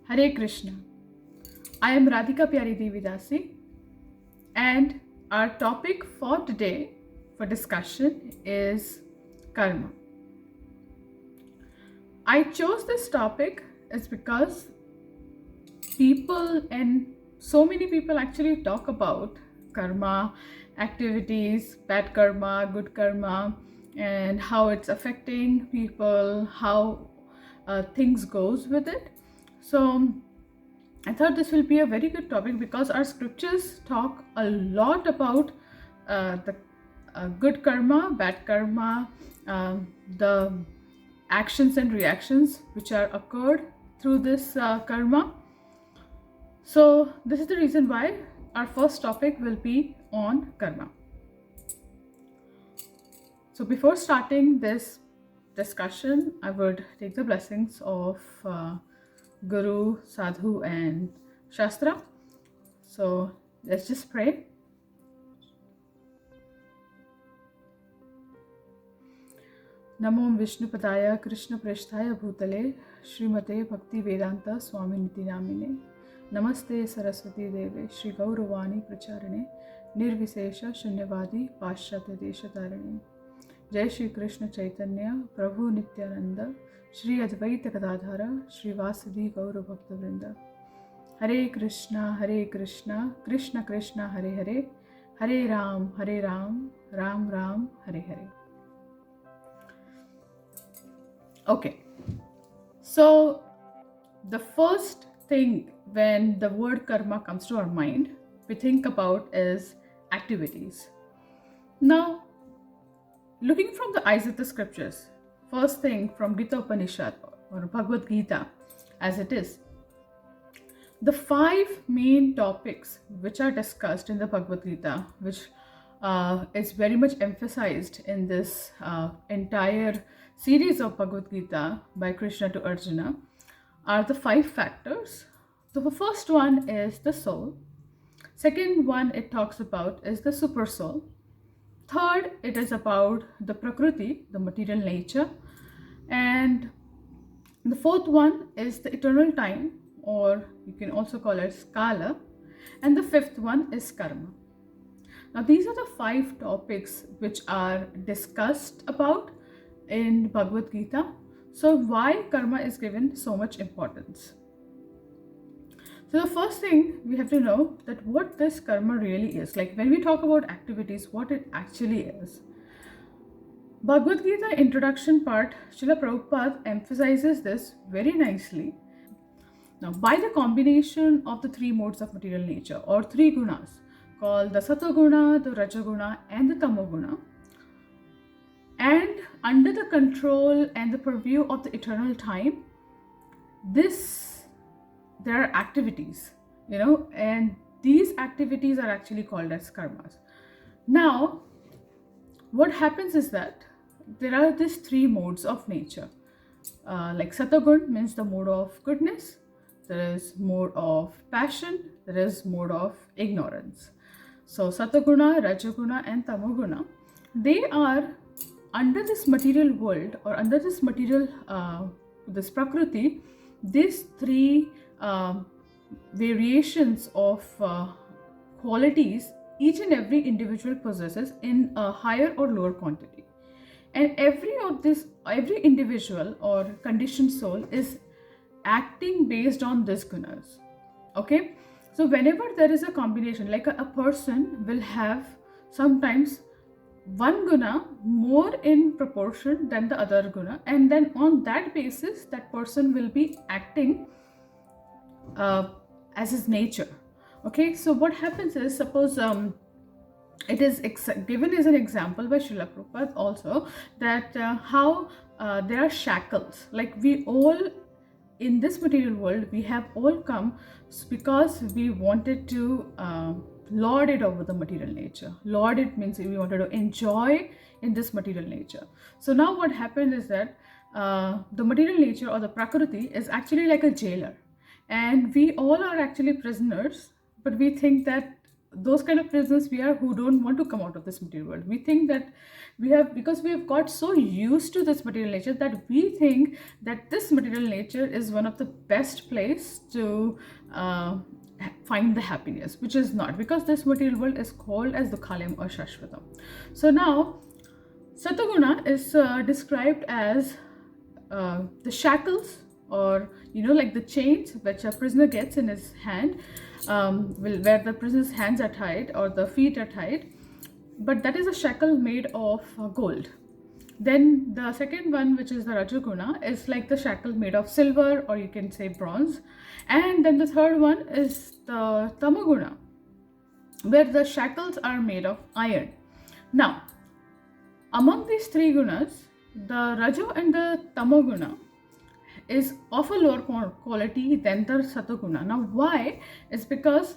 Hare Krishna. I am Radhika Pyari Devidasi, and our topic for today for discussion is karma. I chose this topic is because people and so many people actually talk about karma, activities, bad karma, good karma, and how it's affecting people, how things goes with it. So I thought this will be a very good topic because our scriptures talk a lot about the good karma, bad karma, the actions and reactions which are occurred through this karma. So this is the reason why our first topic will be on karma. So before starting this discussion, I would take the blessings of Guru, Sadhu, and Shastra. So let's just pray. नमो विष्णुपदाय कृष्ण प्रेष्ठाय भूतले श्रीमते भक्ति वेदांत स्वामी निति नामिने नमस्ते सरस्वती देवे श्री गौरवाणी प्रचारिणे निर्विशेष शून्यवादी पाश्चात्य देशतारिणे जय श्री कृष्ण चैतन्य प्रभु नित्यानंद श्री अद्वैत गदाधर श्रीवासदि गौर भक्तवृंद हरे Krishna Krishna Krishna Hare Hare Hare Ram Ram Ram Hare Hare. Okay, so the first thing when the word karma comes to our mind, we think about is activities. Now, looking from the eyes of the scriptures, first thing from Gita Upanishad or Bhagavad Gita as it is, the 5 main topics which are discussed in the Bhagavad Gita, which is very much emphasized in this entire series of Bhagavad Gita by Krishna to Arjuna, are the 5 factors. So the first one is the soul. Second one it talks about is the super soul. Third, it is about the Prakriti, the material nature. And the fourth one is the eternal time, or you can also call it Kala. And the fifth one is karma. Now these are the 5 topics which are discussed about in Bhagavad Gita. So why karma is given so much importance? So the first thing we have to know that what this karma really is. Like when we talk about activities, what it actually is. Bhagavad Gita introduction part, Srila Prabhupada emphasizes this very nicely. Now by the combination of the 3 modes of material nature or 3 gunas called the Satoguna, the Rajaguna and the Tamoguna, and under the control and the purview of the eternal time, there are activities, and these activities are actually called as karmas. Now, what happens is that there are these 3 modes of nature. Like Satagun means the mode of goodness, there is mode of passion, there is mode of ignorance. So Sataguna, Rajaguna and Tamoguna, they are under this material world or under this material, this Prakriti, these 3 variations of qualities each and every individual possesses in a higher or lower quantity. And every individual or conditioned soul is acting based on these gunas. Okay, so whenever there is a combination, like a person will have sometimes one guna more in proportion than the other guna, and then on that basis that person will be acting as his nature. Okay, so what happens is, suppose it is given as an example by Srila Prabhupada also that how there are shackles. Like we all in this material world, we have all come because we wanted to lord it over the material nature. Lord it means we wanted to enjoy in this material nature. So now what happened is that the material nature or the Prakriti is actually like a jailer, and we all are actually prisoners, but we think that those kind of prisoners we are who don't want to come out of this material world. We think that because we have got so used to this material nature that we think that this material nature is one of the best place to find the happiness, which is not, because this material world is called as Dukhalayam or Shashvatam. So now Satoguna is described as the shackles, or like the chains which a prisoner gets in his hand, where the prisoner's hands are tied or the feet are tied, but that is a shackle made of gold. Then the second one, which is the Rajoguna, is like the shackle made of silver, or you can say bronze. And then the third one is the Tamoguna, where the shackles are made of iron. Now, among these three gunas, the Rajo and the Tamoguna is of a lower quality than the Satoguna. Now, why? Is because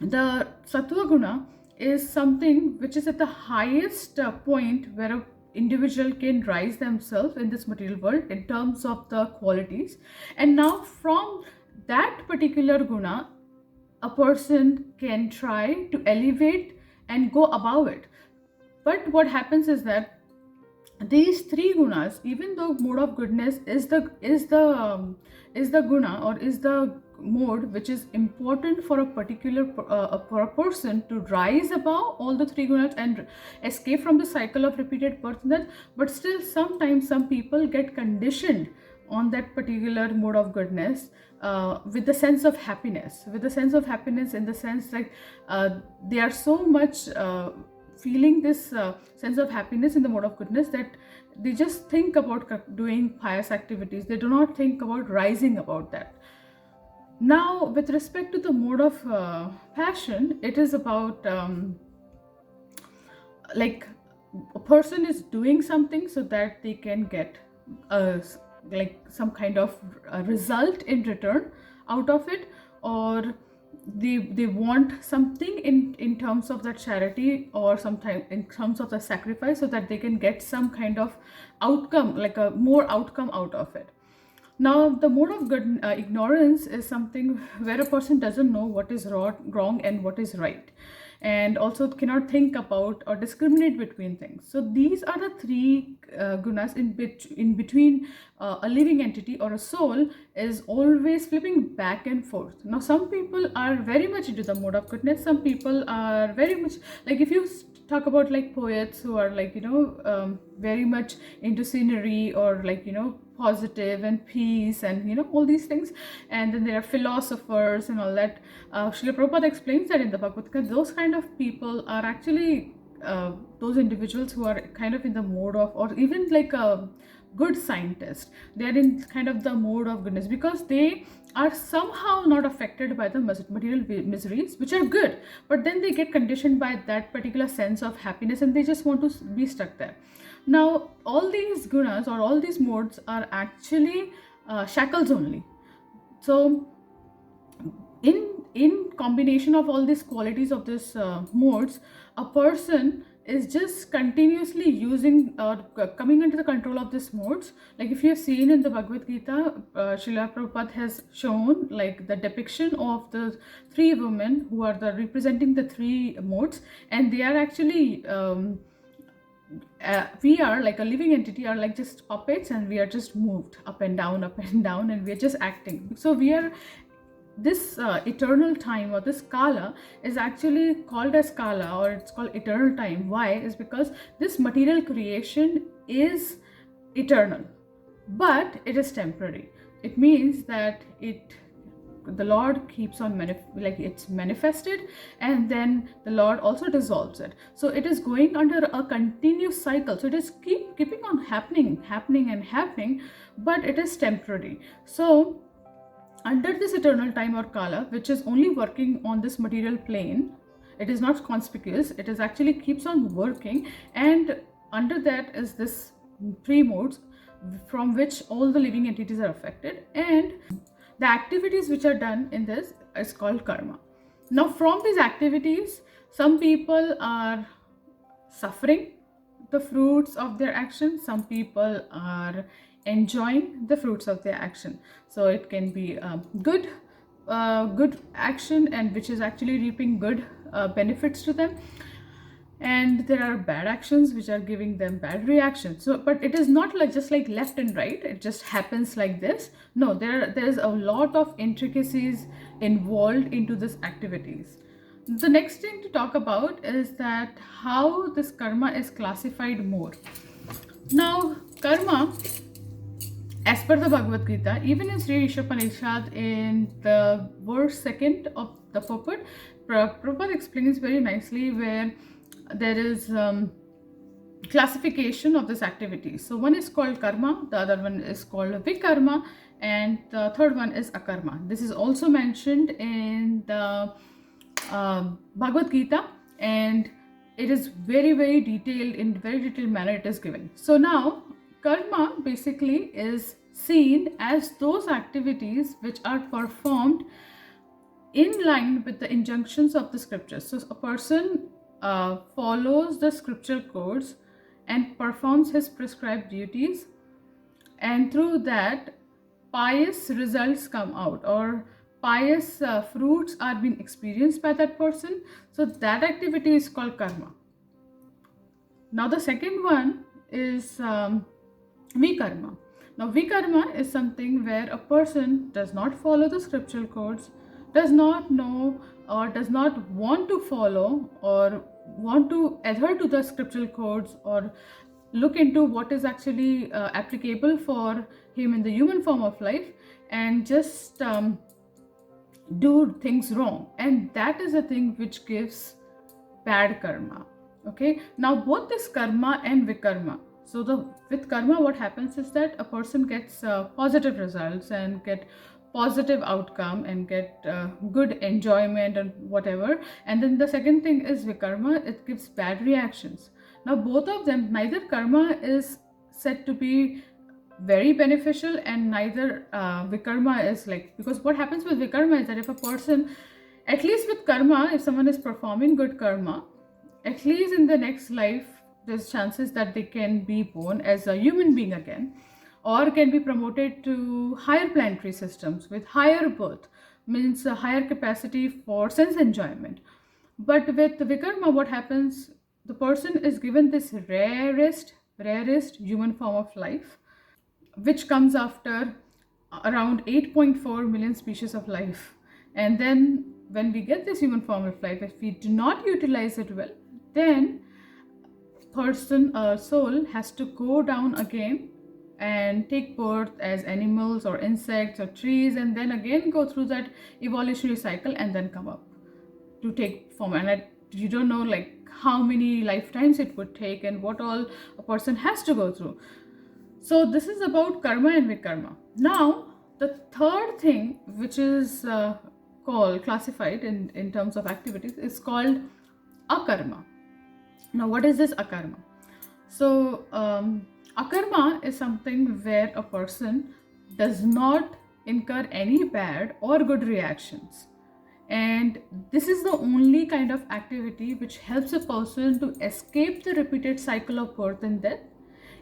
the Sattva Guna is something which is at the highest point where an individual can rise themselves in this material world in terms of the qualities. And now from that particular guna, a person can try to elevate and go above it. But what happens is that these three gunas, even though mode of goodness is the guna, or is the mode which is important for a particular for a person to rise above all the three gunas and escape from the cycle of repeated birth and death, but still sometimes some people get conditioned on that particular mode of goodness with the sense of happiness, in the sense like they are so much feeling this sense of happiness in the mode of goodness that they just think about doing pious activities. They do not think about rising about that. Now, with respect to the mode of passion, it is about like a person is doing something so that they can get like some kind of result in return out of it, or they want something in terms of that charity, or sometimes in terms of the sacrifice, so that they can get some kind of outcome, like a more outcome out of it. Now, the mode of ignorance is something where a person doesn't know what is wrong and what is right, and also cannot think about or discriminate between things. So these are the three gunas in between a living entity or a soul is always flipping back and forth. Now, some people are very much into the mode of goodness. Some people are very much, like if you talk about like poets who are like very much into scenery, or like positive and peace and all these things, and then there are philosophers and all that. Srila Prabhupada explains that in the Bhagavad Gita. Those kind of people are actually those individuals who are kind of in the mode of, or even like a good scientist, they are in kind of the mode of goodness, because they are somehow not affected by the material miseries, which are good, but then they get conditioned by that particular sense of happiness and they just want to be stuck there. Now, all these gunas or all these modes are actually shackles only. So in combination of all these qualities of this modes, a person is just continuously using or coming under the control of these modes. Like if you have seen in the Bhagavad Gita, Srila Prabhupada has shown like the depiction of the three women who are representing the three modes, and they are actually we are like a living entity, are like just puppets, and we are just moved up and down, and we are just acting. So we are this eternal time, or this kala, is actually called as kala, or it's called eternal time. Why? Is because this material creation is eternal, but it is temporary. It means that the Lord keeps on like it's manifested, and then the Lord also dissolves it. So it is going under a continuous cycle. So it is keeping on happening, but it is temporary. So under this eternal time or kala, which is only working on this material plane, it is not conspicuous, it is actually keeps on working, and under that is this three modes from which all the living entities are affected, and the activities which are done in this is called karma. Now, from these activities, some people are suffering the fruits of their action, some people are enjoying the fruits of their action. So it can be good good action and which is actually reaping good benefits to them, and there are bad actions which are giving them bad reactions. So but it is not like just like left and right, it just happens like this. No, there's a lot of intricacies involved into these activities. The next thing to talk about is that how this karma is classified more. Now karma, as per the Bhagavad Gita, even in Sri Ishopanishad, in the verse 2nd of the purport, Prabhupada explains very nicely where there is classification of this activity. So one is called karma, the other one is called vikarma, and the third one is akarma. This is also mentioned in the Bhagavad Gita, and it is very, very detailed, in very detailed manner it is given. So now karma basically is seen as those activities which are performed in line with the injunctions of the scriptures. So a person follows the scriptural codes and performs his prescribed duties, and through that pious results come out, or pious fruits are being experienced by that person. So that activity is called karma. Now the second one is vikarma. Now vikarma is something where a person does not follow the scriptural codes, does not know or does not want to follow or want to adhere to the scriptural codes or look into what is actually applicable for him in the human form of life, and just do things wrong, and that is the thing which gives bad karma. Okay, now both this karma and vikarma, so with karma what happens is that a person gets positive results and get positive outcome and get good enjoyment and whatever, and then the second thing is vikarma, it gives bad reactions. Now both of them, neither karma is said to be very beneficial and neither vikarma is like, because what happens with vikarma is that if a person, at least with karma, if someone is performing good karma, at least in the next life there's chances that they can be born as a human being again, or can be promoted to higher planetary systems with higher birth, means a higher capacity for sense enjoyment. But with the vikarma what happens, the person is given this rarest human form of life, which comes after around 8.4 million species of life. And then when we get this human form of life, if we do not utilize it well, then person or soul has to go down again and take birth as animals or insects or trees, and then again go through that evolutionary cycle and then come up to take form. And you don't know like how many lifetimes it would take and what all a person has to go through. So this is about karma and vikarma. Now the third thing which is called classified in terms of activities is called akarma. Now what is this akarma? So akarma is something where a person does not incur any bad or good reactions, and this is the only kind of activity which helps a person to escape the repeated cycle of birth and death,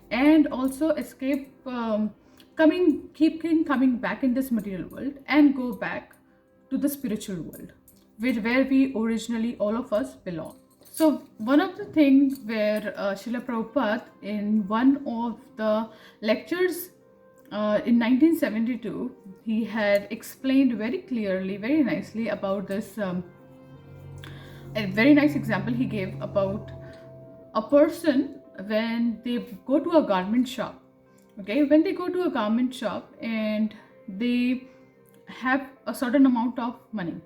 and also escape keep coming back in this material world and go back to the spiritual world, where we originally all of us belong. So one of the things where Srila Prabhupada in one of the lectures in 1972, he had explained very clearly, very nicely about this, a very nice example he gave about a person when they go to a garment shop. Okay, when they go to a garment shop and they have a certain amount of money,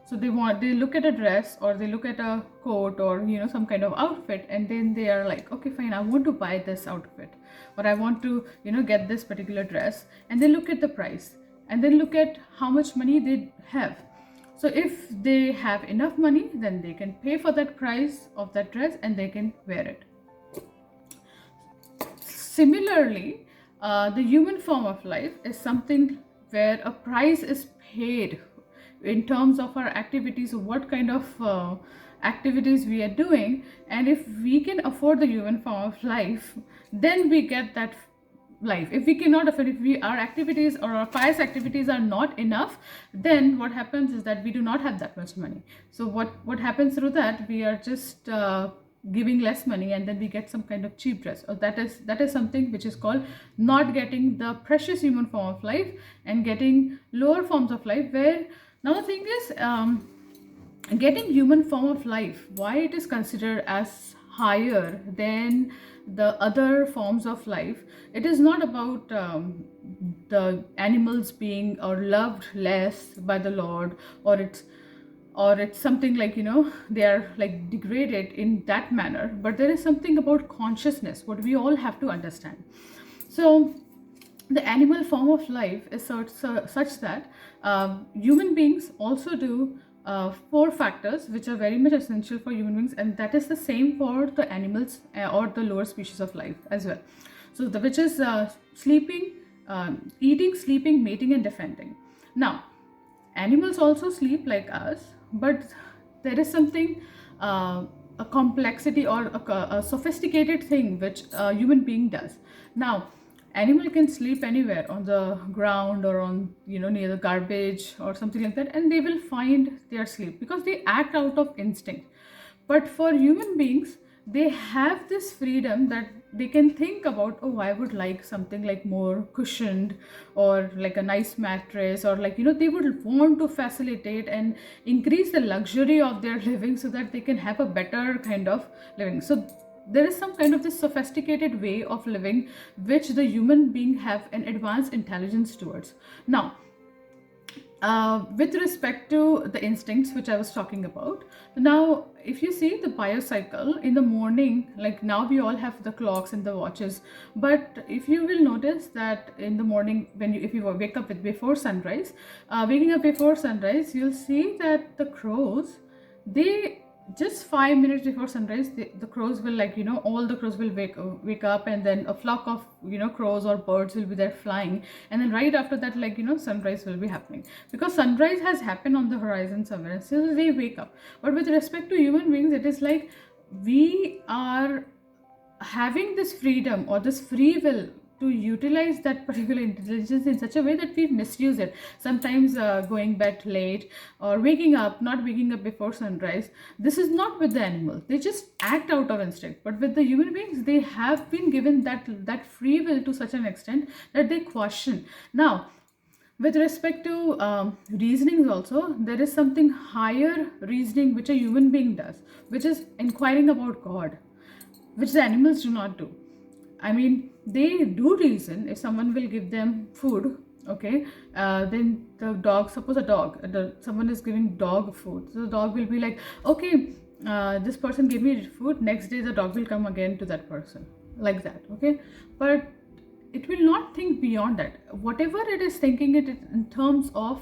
so they look at a dress or they look at a coat or some kind of outfit, and then they are like, okay fine, I want to buy this outfit, or I want to get this particular dress, and they look at the price and then look at how much money they have. So if they have enough money, then they can pay for that price of that dress and they can wear it. Similarly, the human form of life is something where a price is paid in terms of our activities, what kind of activities we are doing, and if we can afford the human form of life, then we get that life. If we cannot afford, if we, our activities or our pious activities are not enough, then what happens is that we do not have that much money. So what happens through that, we are just giving less money, and then we get some kind of cheap dress, or that is something which is called not getting the precious human form of life and getting lower forms of life. Where now the thing is, getting human form of life, why it is considered as higher than the other forms of life, it is not about the animals being or loved less by the Lord, or it's something like, they are like degraded in that manner, but there is something about consciousness what we all have to understand. So the animal form of life is such that human beings also do four factors which are very much essential for human beings, and that is the same for the animals or the lower species of life as well. So which is sleeping, eating, sleeping, mating, and defending. Now, animals also sleep like us, but there is something, a complexity or a sophisticated thing which a human being does. Now, animal can sleep anywhere on the ground or on, near the garbage or something like that, and they will find their sleep because they act out of instinct. But for human beings, they have this freedom that they can think about, oh, I would like something like more cushioned, or like a nice mattress, or like, they would want to facilitate and increase the luxury of their living so that they can have a better kind of living. So there is some kind of this sophisticated way of living which the human being have an advanced intelligence towards. Now, with respect to the instincts which I was talking about, now if you see the biocycle in the morning, like now we all have the clocks and the watches, but if you will notice that in the morning, if you wake up before sunrise, waking up before sunrise, you'll see that the crows, they just 5 minutes before sunrise, the crows will, like, all the crows will wake up, and then a flock of, crows or birds will be there flying, and then right after that, like, sunrise will be happening, because sunrise has happened on the horizon somewhere, so they wake up. But with respect to human beings, it is like we are having this freedom or this free will to utilize that particular intelligence in such a way that we misuse it. Sometimes going bed late, or not waking up before sunrise. This is not with the animals. They just act out of instinct. But with the human beings, they have been given that free will to such an extent that they question. Now, with respect to reasonings also, there is something higher reasoning which a human being does, which is inquiring about God, which the animals do not do. I mean, they do reason. If someone will give them food, okay, then the dog, suppose someone is giving dog food, so the dog will be like, okay, this person gave me food, next day the dog will come again to that person, like that, okay. But it will not think beyond that. Whatever it is thinking, it in terms of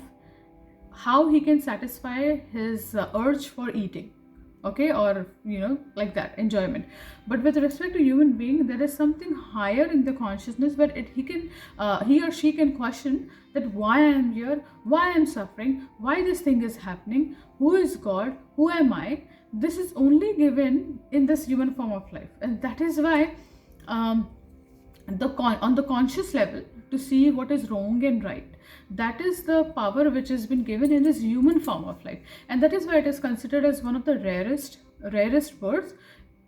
how he can satisfy his urge for eating, okay, or like that, enjoyment. But with respect to human being, there is something higher in the consciousness where he or she can question that why I am here, why I am suffering, why this thing is happening, who is God, who am I. This is only given in this human form of life, and that is why on the conscious level, to see what is wrong and right, that is the power which has been given in this human form of life, and that is why it is considered as one of the rarest birds.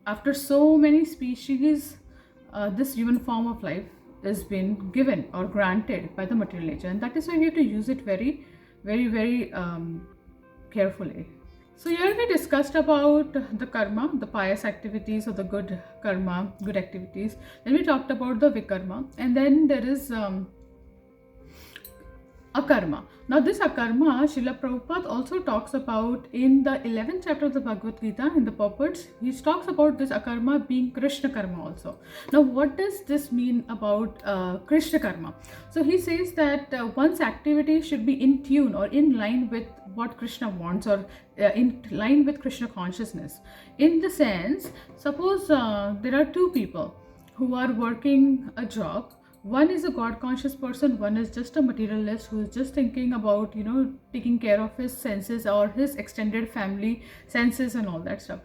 After so many species, this human form of life has been given or granted by the material nature, and that is why we have to use it very, very, very carefully. So here we discussed about the karma, the pious activities, or the good karma, good activities. Then we talked about the vikarma, and then there is akarma. Now this akarma, Srila Prabhupada also talks about in the 11th chapter of the Bhagavad Gita, in the purports. He talks about this akarma being Krishna karma also. Now what does this mean about Krishna karma? So he says that one's activity should be in tune or in line with what Krishna wants, or in line with Krishna consciousness. In the sense, suppose there are two people who are working a job. One is a God conscious person, one is just a materialist who is just thinking about, taking care of his senses or his extended family senses and all that stuff.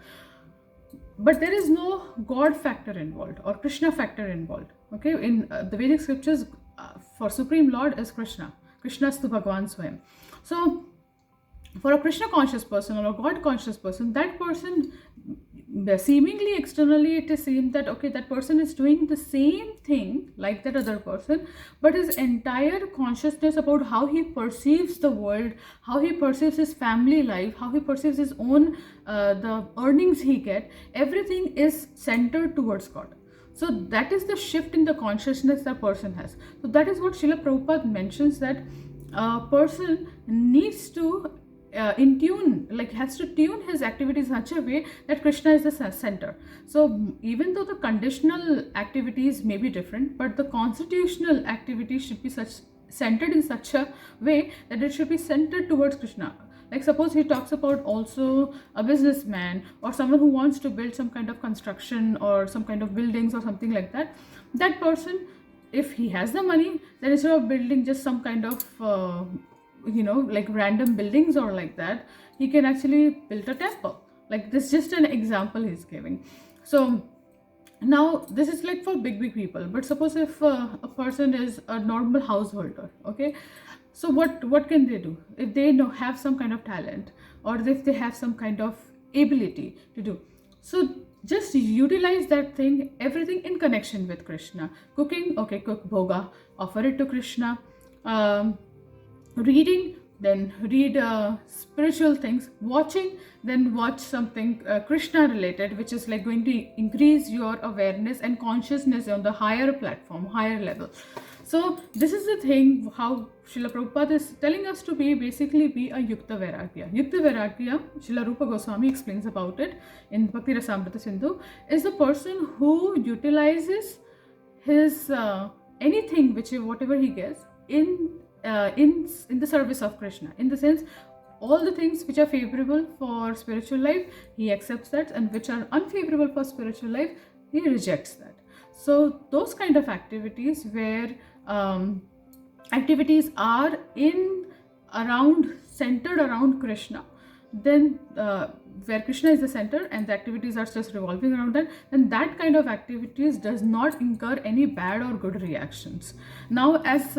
But there is no God factor involved or Krishna factor involved. Okay, in the Vedic scriptures, for Supreme Lord is Krishna. Krishnastu Bhagwan Swayam. So for a Krishna conscious person or a God conscious person, that person, seemingly externally it is seen that okay, that person is doing the same thing like that other person, but his entire consciousness about how he perceives the world, how he perceives his family life, how he perceives his own the earnings he get, everything is centered towards God. So that is the shift in the consciousness that person has. So that is what Srila Prabhupada mentions, that a person needs to in tune, like has to tune his activities in such a way that Krishna is the center. So even though the conditional activities may be different, but the constitutional activities should be such centered in such a way that it should be centered towards Krishna. Like suppose he talks about also a businessman or someone who wants to build some kind of construction or some kind of buildings or something like that. That person, if he has the money, then instead of building just some kind of like random buildings or like that, he can actually build a temple. Like this, just an example he's giving. So now this is like for big people, but suppose if a person is a normal householder, okay, so what can they do if they have some kind of talent, or if they have some kind of ability to do? So just utilize that thing, everything in connection with Krishna. Cooking, okay, cook bhoga, offer it to Krishna. Reading, then read spiritual things. Watching, then watch something Krishna related, which is like going to increase your awareness and consciousness on the higher platform, higher level. So this is the thing how Srila Prabhupada is telling us to basically be a Yukta Vairagya. Yukta Vairagya, Srila Rupa Goswami explains about it in Bhakti Rasamrita Sindhu, is the person who utilizes his anything, whatever he gets in the service of Krishna. In the sense, all the things which are favorable for spiritual life, he accepts that, and which are unfavorable for spiritual life, he rejects that. So those kind of activities where activities are centered around Krishna, then where Krishna is the center and the activities are just revolving around that, then that kind of activities does not incur any bad or good reactions. Now, as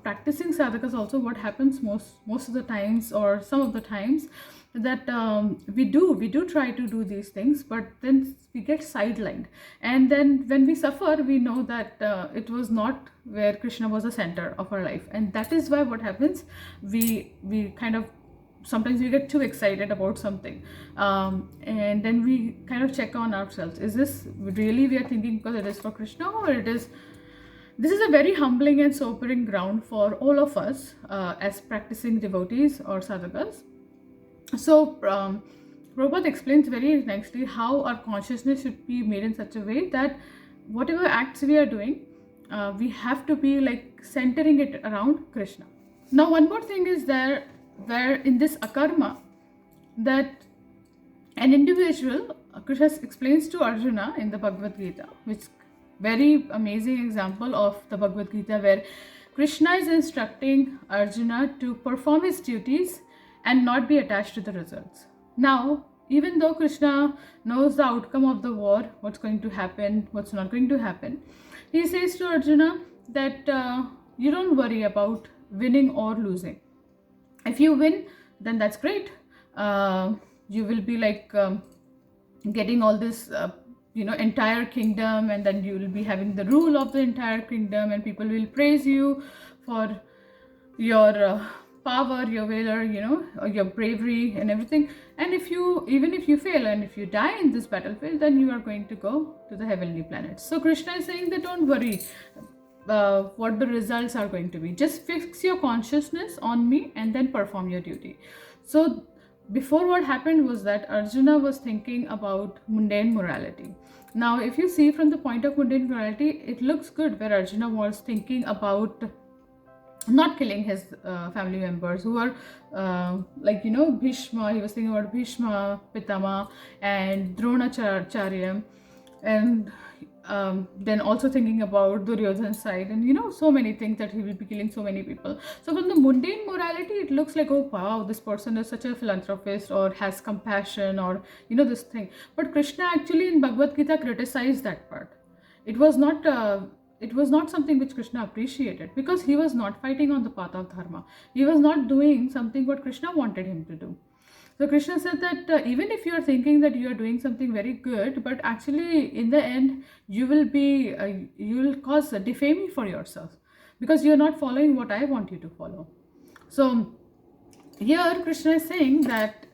practicing sadhakas also, what happens most of the times, or some of the times, that we do try to do these things, but then we get sidelined, and then when we suffer, we know that it was not where Krishna was the center of our life. And that is why what happens, we kind of sometimes we get too excited about something, and then we kind of check on ourselves, is this really we are thinking because it is for Krishna, or it is. This is a very humbling and sobering ground for all of us as practicing devotees or sadhakas. So Prabhupada explains very nicely how our consciousness should be made in such a way that whatever acts we are doing, we have to be like centering it around Krishna. Now, one more thing is there, where in this akarma, that an individual, Krishna explains to Arjuna in the Bhagavad Gita, which very amazing example of the Bhagavad Gita, where Krishna is instructing Arjuna to perform his duties and not be attached to the results. Now, even though Krishna knows the outcome of the war, what's going to happen, what's not going to happen, he says to Arjuna that you don't worry about winning or losing. If you win, then that's great. You will be like getting all this entire kingdom, and then you will be having the rule of the entire kingdom, and people will praise you for your power, your valor, your bravery and everything. And even if you fail and if you die in this battlefield, then you are going to go to the heavenly planets. So Krishna is saying that don't worry what the results are going to be. Just fix your consciousness on me and then perform your duty. So before, what happened was that Arjuna was thinking about mundane morality. Now, if you see from the point of mundane morality, it looks good, where Arjuna was thinking about not killing his family members who were Bhishma. He was thinking about Bhishma, Pitama, and Dronacharya, and then also thinking about Duryodhana's side, and so many things, that he will be killing so many people. So from the mundane morality, it looks like, oh wow, this person is such a philanthropist or has compassion, or this thing. But Krishna actually in Bhagavad Gita criticized that part. It was not it was not something which Krishna appreciated, because he was not fighting on the path of dharma. He was not doing something what Krishna wanted him to do. So Krishna said that even if you are thinking that you are doing something very good, but actually in the end you will cause a defaming for yourself, because you are not following what I want you to follow. So here Krishna is saying that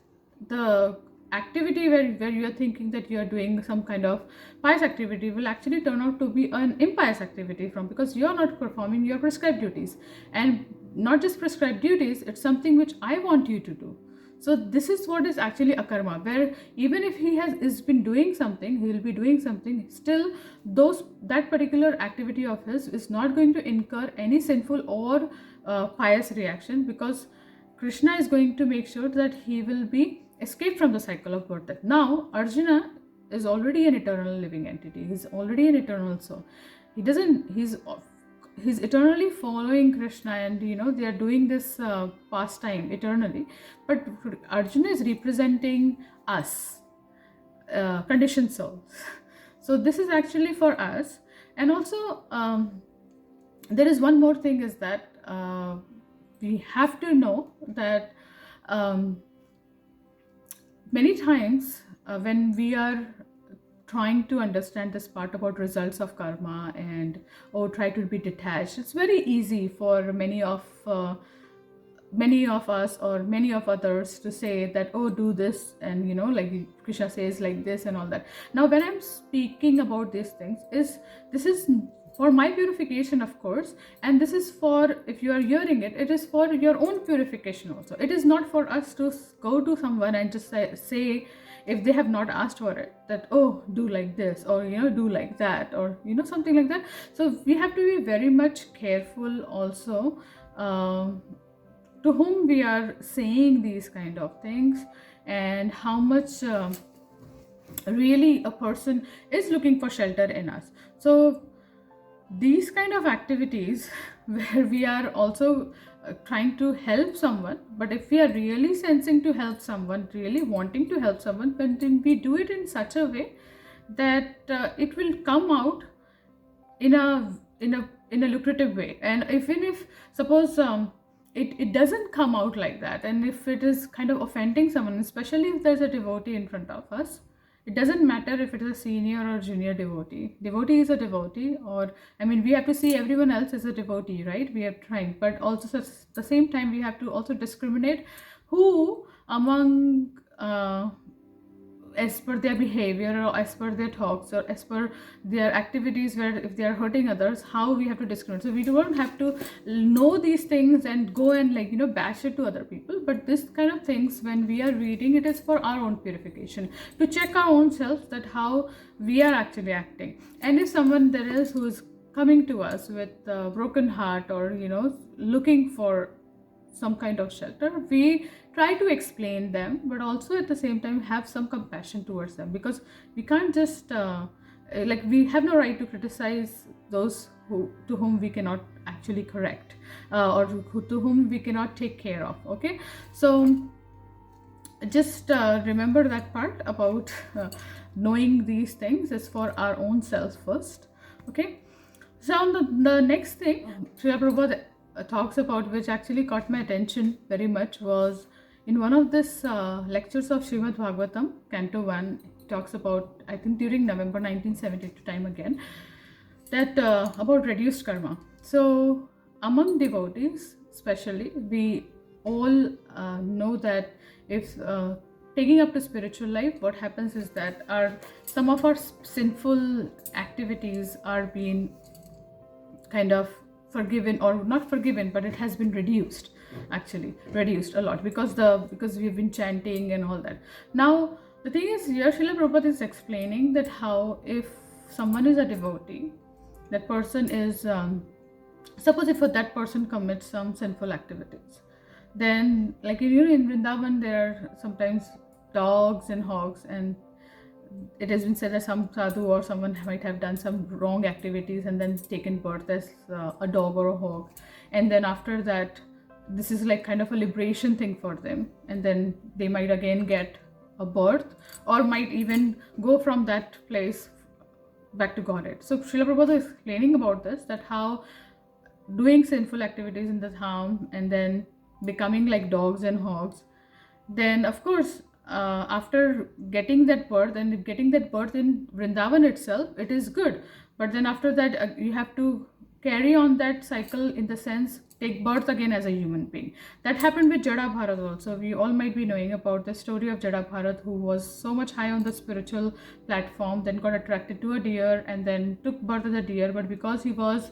the activity where you are thinking that you are doing some kind of pious activity will actually turn out to be an impious activity, from because you are not performing your prescribed duties. And not just prescribed duties, it's something which I want you to do. So this is what is actually akarma, where even if he has been doing something, he will be doing something, still that particular activity of his is not going to incur any sinful or pious reaction, because Krishna is going to make sure that he will be escaped from the cycle of birth. Now Arjuna is already an eternal living entity. He's already an eternal soul. He's eternally following Krishna, and they are doing this pastime eternally. But Arjuna is representing us, conditioned souls. So this is actually for us. And also there is one more thing, is that we have to know that many times when we are trying to understand this part about results of karma and try to be detached, it's very easy for many of us or many of others to say that, oh, do this, and like Krishna says like this and all that. Now when I'm speaking about these things, this is for my purification, of course, and this is for, if you are hearing it, it is for your own purification also. It is not for us to go to someone and just say, if they have not asked for it, that, oh, do like this, or do like that, or something like that. So we have to be very much careful also to whom we are saying these kind of things, and how much really a person is looking for shelter in us. So these kind of activities where we are also trying to help someone, but if we are really sensing to help someone, really wanting to help someone, then we do it in such a way that it will come out in a lucrative way. And even if suppose it doesn't come out like that, and if it is kind of offending someone, especially if there's a devotee in front of us, it doesn't matter if it is a senior or junior devotee. Devotee is a devotee, or we have to see everyone else as a devotee, right? We are trying, but also at the same time we have to also discriminate who among as per their behavior, or as per their talks, or as per their activities, where if they are hurting others, how we have to discriminate. So we don't have to know these things and go and bash it to other people, but this kind of things, when we are reading, it is for our own purification, to check our own selves, that how we are actually acting. And if someone there is who is coming to us with a broken heart, or looking for some kind of shelter, we try to explain them, but also at the same time have some compassion towards them, because we can't just we have no right to criticize those to whom we cannot actually correct, or to whom we cannot take care of. Okay, so just remember that part about knowing these things is for our own selves first. Okay, so the next thing Srila Prabhupada talks about, which actually caught my attention very much, was in one of this lectures of Srimad Bhagavatam, Canto 1, talks about, I think during November 1972 time again, that about reduced karma. So among devotees especially, we all know that if taking up to spiritual life, what happens is that some of our sinful activities are being kind of forgiven, or not forgiven, but it has been reduced a lot, because we've been chanting and all that. Now the thing is, here Srila Prabhupada is explaining that how if someone is a devotee, that person is suppose if that person commits some sinful activities, then like in Vrindavan there are sometimes dogs and hogs, and it has been said that some sadhu or someone might have done some wrong activities and then taken birth as a dog or a hog, and then after that this is like kind of a liberation thing for them, and then they might again get a birth, or might even go from that place back to Godhead. So Srila Prabhupada is explaining about this, that how doing sinful activities in the town and then becoming like dogs and hogs, then of course after getting that birth and getting that birth in Vrindavan itself, it is good. But then after that you have to carry on that cycle, in the sense take birth again as a human being. That happened with Jada Bharat also. We all might be knowing about the story of Jada Bharat, who was so much high on the spiritual platform, then got attracted to a deer and then took birth as a deer. But because he was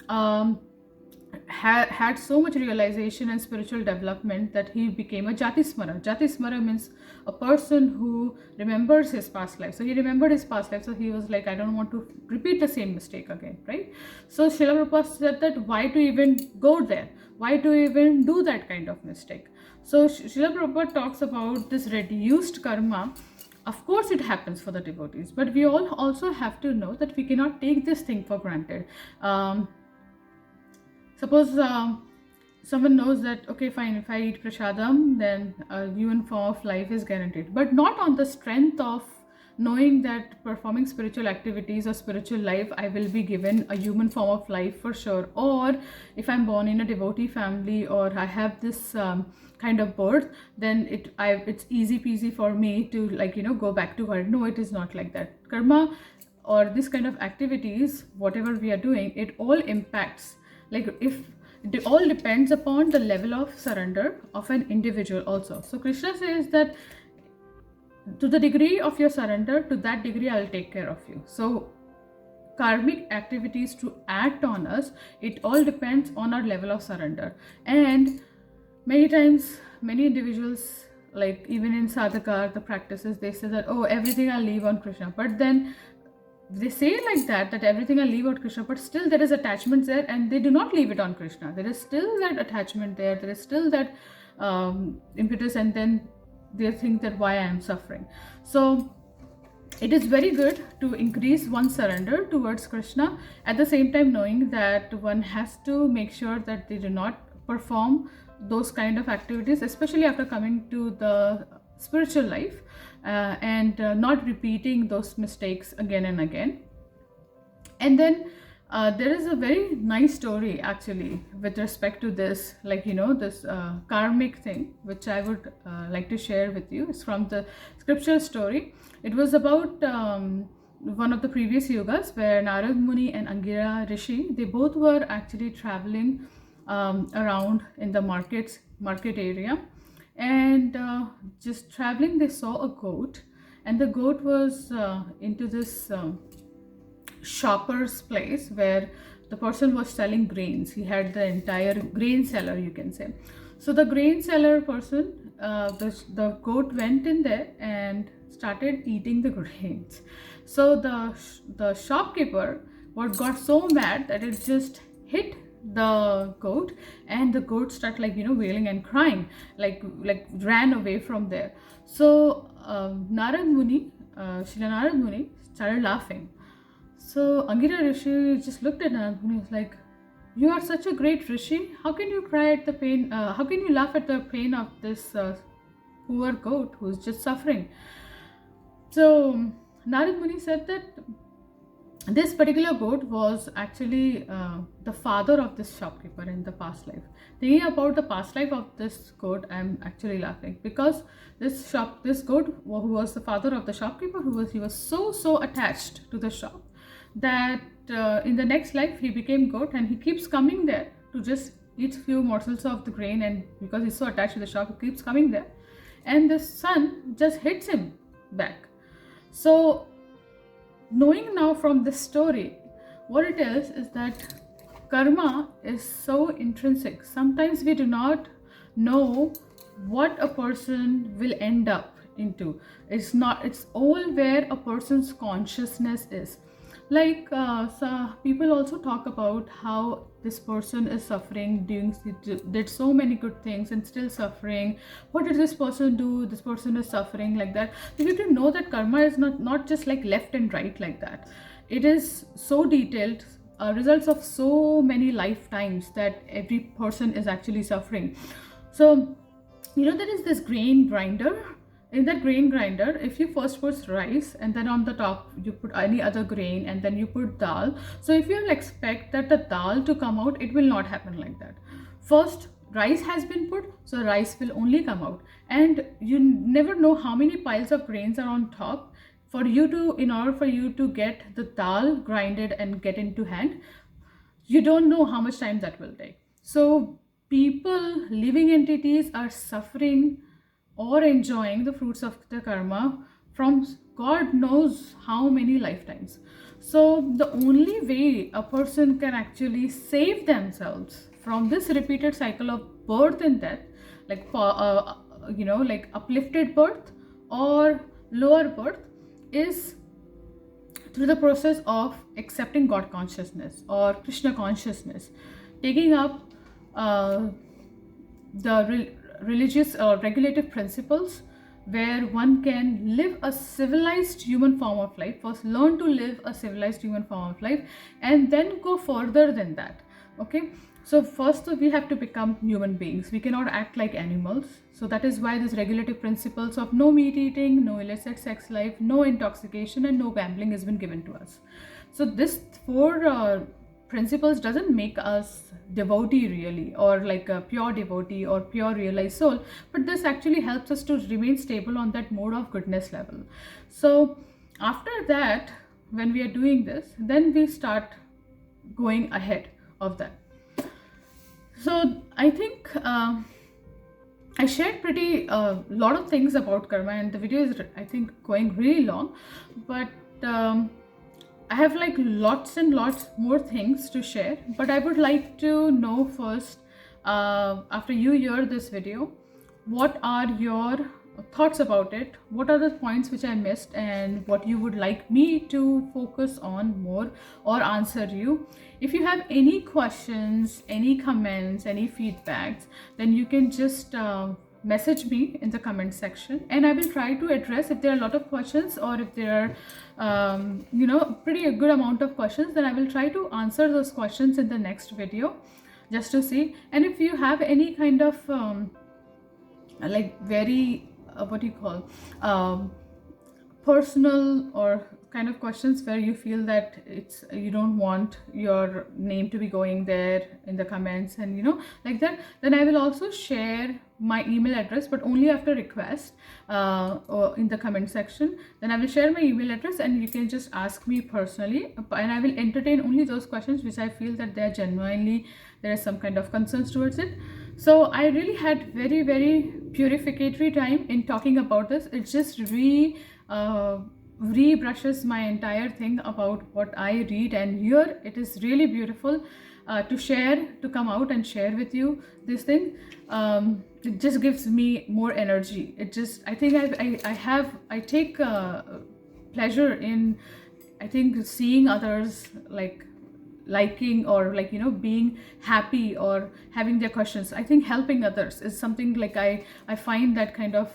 um, had so much realization and spiritual development, that he became a Jati Smara. Jati Smara means a person who remembers his past life. So he remembered his past life. So he was like, I don't want to repeat the same mistake again, right? So Srila Prabhupada said that why to even go there? Why to even do that kind of mistake? So Srila Prabhupada talks about this reduced karma. Of course it happens for the devotees, but we all also have to know that we cannot take this thing for granted. Suppose someone knows that, okay, fine, if I eat prasadam, then a human form of life is guaranteed, but not on the strength of knowing that performing spiritual activities or spiritual life, I will be given a human form of life for sure. Or if I'm born in a devotee family, or I have this kind of birth, then it's easy peasy for me to, like, go back to her. No, it is not like that. Karma or this kind of activities, whatever we are doing, it all impacts, like, if it all depends upon the level of surrender of an individual also. So Krishna says that to the degree of your surrender, to that degree I'll take care of you. So karmic activities to act on us, it all depends on our level of surrender. And many times, many individuals, like even in sadhaka, the practices, they say that, oh, everything I'll leave on Krishna. But then they say like that everything I leave on Krishna, but still there is attachment there, and they do not leave it on Krishna. There is still that attachment there. There is still that impetus, and then they think that why I am suffering. So it is very good to increase one's surrender towards Krishna, at the same time knowing that one has to make sure that they do not perform those kind of activities, especially after coming to the spiritual life, and not repeating those mistakes again and again. And then there is a very nice story actually with respect to this, like, this karmic thing, which I would like to share with you. It's from the scripture story. It was about one of the previous yugas, where Narad Muni and Angira Rishi, they both were actually traveling around in the market area, and just traveling, they saw a goat, and the goat was into this shopper's place, where the person was selling grains. He had the entire grain cellar, you can say. So the grain seller person, the goat went in there and started eating the grains. So the shopkeeper got so mad that it just hit the goat, and the goat started, like, wailing and crying, like ran away from there. So Narad Muni, Srila Narad Muni started laughing. So Angira Rishi just looked at Narad Muni, was like, you are such a great Rishi, how can you cry at the pain, how can you laugh at the pain of this poor goat who's just suffering? So Narad Muni said that this particular goat was actually the father of this shopkeeper in the past life. Thinking about the past life of this goat, I'm actually laughing, because this goat, who was the father of the shopkeeper, he was so attached to the shop, that in the next life he became goat, and he keeps coming there to just eat few morsels of the grain, and because he's so attached to the shop, he keeps coming there, and the son just hits him back. So knowing now from this story, what it is that karma is so intrinsic. Sometimes we do not know what a person will end up into. It's all where a person's consciousness is. Like so people also talk about how this person is suffering, did so many good things and still suffering. What did this person do? This person is suffering, like that. You need to know that karma is not just like left and right like that. It is so detailed, results of so many lifetimes, that every person is actually suffering. So there is this grain grinder, in that grain grinder, if you first put rice and then on the top you put any other grain and then you put dal, so if you expect that the dal to come out, it will not happen like that. First rice has been put, so rice will only come out, and you never know how many piles of grains are on top. For you to, in order for you to get the dal grinded and get into hand, you don't know how much time that will take. So people, living entities, are suffering or enjoying the fruits of the karma from God knows how many lifetimes. So the only way a person can actually save themselves from this repeated cycle of birth and death, like like uplifted birth or lower birth, is through the process of accepting God consciousness or Krishna consciousness, taking up the religious or regulative principles where one can live a civilized human form of life, first learn to live a civilized human form of life, and then go further than that. Okay, so first we have to become human beings. We cannot act like animals. So that is why these regulative principles of no meat eating, no illicit sex life, no intoxication, and no gambling has been given to us. So this four principles doesn't make us devotee really, or like a pure devotee or pure realized soul, but this actually helps us to remain stable on that mode of goodness level. So after that, when we are doing this, then we start going ahead of that. So I think I shared pretty lot of things about karma, and the video is, I think, going really long, but I have like lots and lots more things to share. But I would like to know first, after you hear this video, what are your thoughts about it? What are the points which I missed, and what you would like me to focus on more or answer you? If you have any questions, any comments, any feedbacks, then you can just message me in the comment section, and I will try to address. If there are a lot of questions, or if there are pretty a good amount of questions, then I will try to answer those questions in the next video, just to see. And if you have any kind of like very what do you call personal or kind of questions where you feel that it's, you don't want your name to be going there in the comments and like that, then I will also share my email address, but only after request, or in the comment section. Then I will share my email address, and you can just ask me personally, and I will entertain only those questions which I feel that they are genuinely, there is some kind of concerns towards it. So I really had very, very purificatory time in talking about this. It just rebrushes my entire thing about what I read and hear. It is really beautiful to share, to come out and share with you this thing. It just gives me more energy. It just, I think I take pleasure in, I think, seeing others like liking or like being happy or having their questions. I think helping others is something like I find that kind of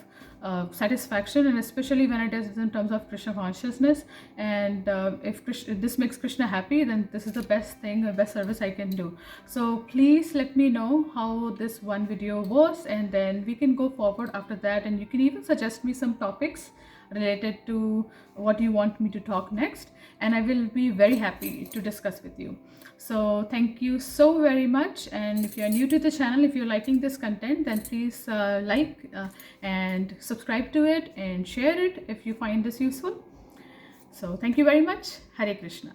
satisfaction, and especially when it is in terms of Krishna consciousness. And if this makes Krishna happy, then this is the best thing, the best service I can do. So please let me know how this one video was, and then we can go forward after that, and you can even suggest me some topics related to what you want me to talk next, and I will be very happy to discuss with you. So thank you so very much. And if you are new to the channel, if you're liking this content, then please like and subscribe to it and share it if you find this useful. So thank you very much. Hare Krishna.